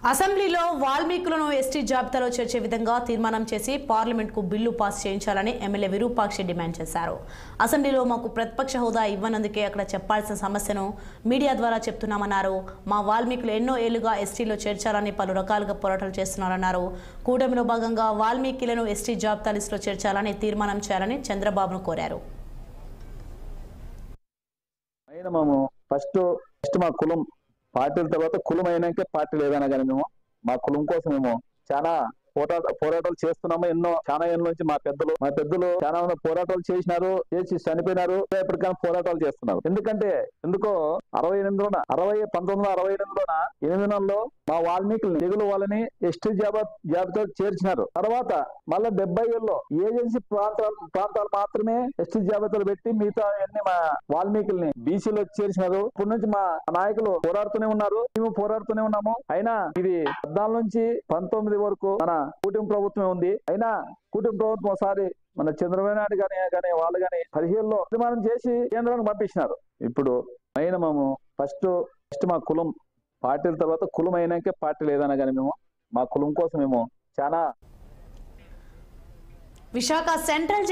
అసెంబ్లీలో వాల్మీకులను ఎస్టీ జాబితాలో చేర్చే విధంగా తీర్మానం చేసి పార్లమెంట్కు బిల్లు పాస్ చేయించాలని ఎమ్మెల్యే విరూపాక్షి డిమాండ్ చేశారు. అసెంబ్లీలో మాకు ప్రతిపక్ష హోదా ఇవ్వనందుకే అక్కడ చెప్పాల్సిన సమస్యను మీడియా ద్వారా చెప్తున్నామన్నారు. మా వాల్మీకులు ఎన్నో ఏళ్లుగా ఎస్టీలో చేర్చాలని పలు రకాలుగా పోరాటాలు చేస్తున్నారన్నారు. కూటమిలో భాగంగా వాల్మీకులను ఎస్టీ జాబితా లిస్టులో చేర్చాలని తీర్మానం చేయాలని చంద్రబాబును కోరారు. ఫస్ట్ మా కులం పార్టీల తర్వాత కులం అయినాకే పార్టీలు ఏదైనా కానీ మేము మా కులం కోసం మేము చాలా పోరాటాలు చేస్తున్నాము. చాలా ఏళ్ళ నుంచి మా పెద్దలు చాలా మంది పోరాటాలు చేసి చనిపోయినారు. ఎప్పటికైనా పోరాటాలు చేస్తున్నారు. ఎందుకో 1968లో మా వాల్మీకుల్ని తెగులు వాళ్ళని ఎస్టీ జాబితా చేర్చినారు. తర్వాత మళ్ళా 70 ఏజెన్సీ ప్రాంతాలు మాత్రమే ఎస్టీ జాబితాలు పెట్టి మిగతా అన్ని మా వాల్మీకుల్ని బీసీలో చేర్చినారు. ఇప్పటి నుంచి మా నాయకులు పోరాడుతూనే ఉన్నారు, మేము పోరాడుతూనే ఉన్నాము. అయినా ఇది 14 నుంచి 19 వరకు మన కూటమి ప్రభుత్వమే ఉంది. అయినా కూటమి ప్రభుత్వం ఒకసారి మన చంద్రబాబు నాయుడు కానీ వాళ్ళు కానీ 15లో తీర్మానం చేసి కేంద్రానికి పంపించినారు. ఇప్పుడు ఫస్ట్ మా కులం పార్టీల తర్వాత కులం అయినాకే పార్టీలు ఏదైనా కానీ మేము మా కులం కోసం మేము చాలా విశాఖ సెంట్రల్